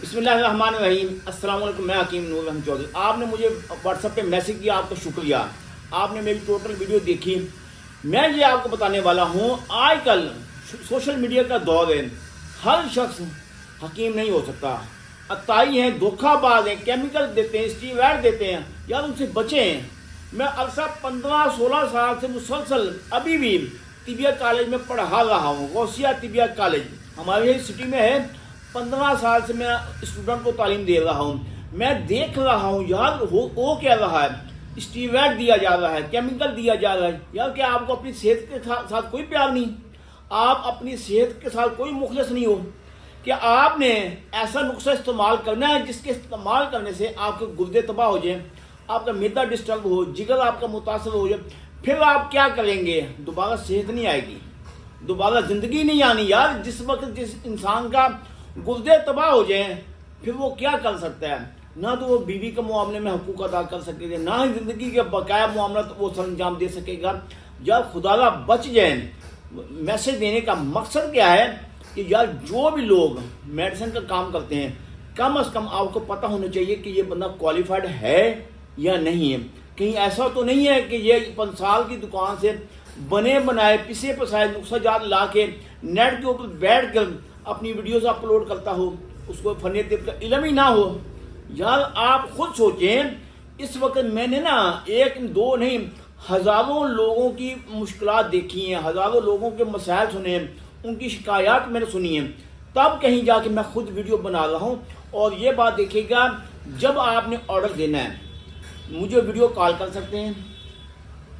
बिस्मिल्लाहिर्रहमानिर्रहीम। अस्सलाम वालेकुम। मैं हकीम नूर रहमान चौधरी। आपने मुझे व्हाट्सएप पे मैसेज किया, आपका शुक्रिया। आपने मेरी टोटल वीडियो देखी। मैं ये आपको बताने वाला हूँ, आजकल सोशल मीडिया का दौर है, हर शख्स हकीम नहीं हो सकता। अताई हैं, धोखाबाज हैं, केमिकल देते हैं, स्टीरॉयड देते हैं, यार उनसे बचें। मैं अरसा 15-16 साल से मुसलसल अभी भी तिबिया कॉलेज में पढ़ा रहा हूँ। गौसिया तिबिया कॉलेज हमारे यही सिटी में है। 15 साल से मैं स्टूडेंट को तालीम दे रहा हूँ। मैं देख रहा हूँ यार वो क्या रहा है, स्टीरॉयड दिया जा रहा है, केमिकल दिया जा रहा है। यार क्या आपको अपनी सेहत के साथ कोई प्यार नहीं? आप अपनी सेहत के साथ कोई मुखलिस नहीं हो? कि आपने ऐसा नुस्खा इस्तेमाल करना है जिसके इस्तेमाल करने से आपके गुर्दे तबाह हो जाए, आपका मैदा डिस्टर्ब हो, जिगर आपका मुतासर हो जाए, फिर आप क्या करेंगे? दोबारा सेहत नहीं आएगी, दोबारा ज़िंदगी नहीं आनी। यार जिस वक्त जिस इंसान का गुर्दे तबाह हो जाए फिर वो क्या कर सकता है? ना तो वो बीवी के मामले में हकूक़ अदा कर सकेगा, ना ही ज़िंदगी के बकाया मामला तो वो सरंजाम दे सकेगा। जब खुदारा बच जाए। मैसेज देने का मकसद क्या है कि यार जो भी लोग मेडिसिन का काम करते हैं, कम से कम आपको पता होना चाहिए कि ये बंदा क्वालिफाइड है या नहीं है। कहीं ऐसा तो नहीं है कि ये 5 साल की दुकान से बने बनाए पिसे पसाए नुस्खा जात ला के नेट के ऊपर बैठ कर अपनी वीडियोस अपलोड करता हो, उसको फन तिब का इल्म ही ना हो। यार आप खुद सोचें, इस वक्त मैंने ना 1-2 नहीं, हज़ारों लोगों की मुश्किलात देखी हैं, हज़ारों लोगों के मसाइल सुने हैं, उनकी शिकायत मैंने सुनी है, तब कहीं जाके मैं खुद वीडियो बना रहा हूँ। और ये बात देखिएगा, जब आपने ऑर्डर देना है मुझे वीडियो कॉल कर सकते हैं,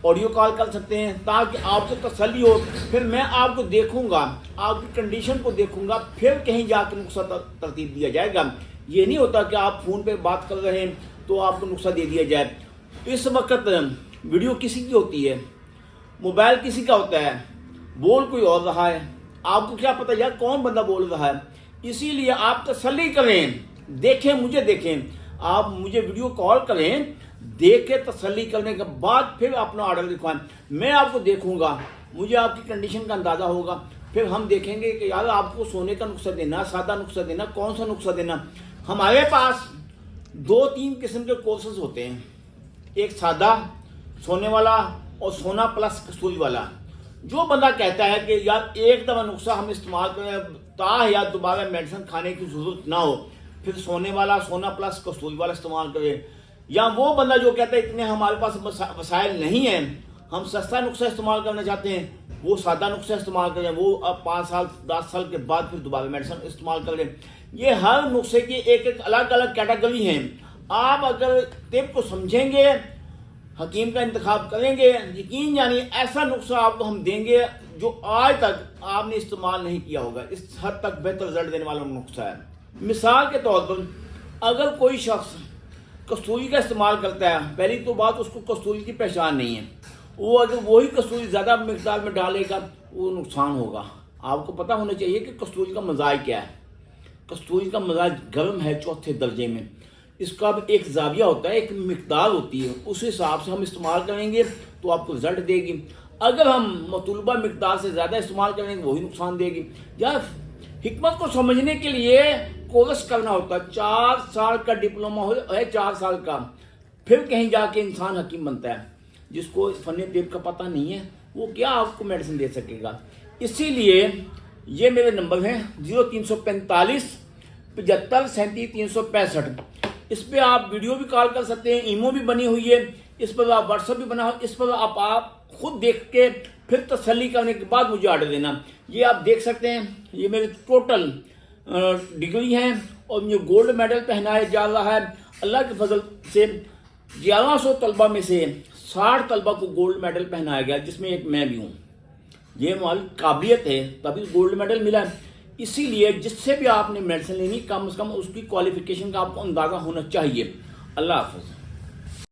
ऑडियो कॉल कर सकते हैं, ताकि आपको तसल्ली हो। फिर मैं आपको देखूंगा, आपकी कंडीशन को देखूंगा, फिर कहीं जाकर नुस्खा तरतीब दिया जाएगा। ये नहीं होता कि आप फ़ोन पे बात कर रहे हैं तो आपको नुस्खा दे दिया जाए। इस वक्त वीडियो किसी की होती है, मोबाइल किसी का होता है, बोल कोई और रहा है, आपको क्या पता यार कौन बंदा बोल रहा है। इसीलिए आप तसल्ली करें, देखें, मुझे देखें, आप मुझे वीडियो कॉल करें, देख के तसल्ली करने के बाद फिर अपना ऑर्डर लिखवाएं। मैं आपको देखूंगा, मुझे आपकी कंडीशन का अंदाज़ा होगा, फिर हम देखेंगे कि यार आपको सोने का नुस्खा देना, सादा नुस्खा देना, कौन सा नुस्खा देना। हमारे पास 2-3 किस्म के कोर्सेज होते हैं, एक सादा सोने वाला और सोना प्लस कसूरी वाला। जो बंदा कहता है कि यार एक दफ़ा नुस्खा हम इस्तेमाल करें ता या दोबारा मेडिसिन खाने की ज़रूरत ना हो, फिर सोने वाला, सोना प्लस कसूरी वाला इस्तेमाल करें। या वो बंदा जो कहता है इतने हमारे पास वसाइल नहीं हैं, हम सस्ता नुस्खा इस्तेमाल करना चाहते हैं, वो सादा नुस्खा इस्तेमाल करें, वो अब 5 साल 10 साल के बाद फिर दोबारा मेडिसिन इस्तेमाल करें। ये हर नुस्खे की एक अलग अलग कैटेगरी हैं। आप अगर तिब को समझेंगे, हकीम का इंतखाब करेंगे, यकीन जानिए ऐसा नुस्खा आपको हम देंगे जो आज तक आपने इस्तेमाल नहीं किया होगा। इस हद तक बेहतर रिजल्ट देने वाला नुस्खा है। मिसाल के तौर पर अगर कोई शख्स कस्तूरी का इस्तेमाल करता है, पहली तो बात उसको कस्तूरी की पहचान नहीं है, वो अगर वही कस्तूरी ज़्यादा मिकदार में डालेगा वो नुकसान होगा। आपको पता होना चाहिए कि कस्तूरी का मजाज क्या है। कस्तूरी का मजाज गर्म है 4थे दर्जे में। इसका एक जाविया होता है, एक मिकदार होती है, उस हिसाब से हम इस्तेमाल करेंगे तो आपको रिजल्ट देगी। अगर हम मतलूबा मिकदार से ज़्यादा इस्तेमाल करेंगे वही नुकसान देगी। यार हिकमत को समझने के लिए कोर्स करना होता है, 4 साल का डिप्लोमा है, 4 साल का, फिर कहीं जाके इंसान हकीम बनता है। जिसको फन तिब का पता नहीं है वो क्या आपको मेडिसिन दे सकेगा। इसीलिए ये मेरे नंबर हैं 0345 75 37 365। इस पर आप वीडियो भी कॉल कर सकते हैं, ईमो भी बनी हुई है, इस पर आप व्हाट्सएप भी बना हो, इस पर आप खुद देख के फिर तसल्ली करने के बाद मुझे ऑर्डर देना। ये आप देख सकते हैं, ये मेरे टोटल डिग्री हैं और मुझे गोल्ड मेडल पहनाया जा रहा है। अल्लाह के फजल से 1100 तलबा में से 60 तलबा को गोल्ड मेडल पहनाया गया, जिसमें एक मैं भी हूँ। ये हमारी काबिलियत है तभी गोल्ड मेडल मिला। इसीलिए जिससे भी आपने मेडिसिन लेनी, कम से कम उसकी क्वालिफिकेशन का आपको अंदाज़ा होना चाहिए। अल्लाह हाफ़िज़।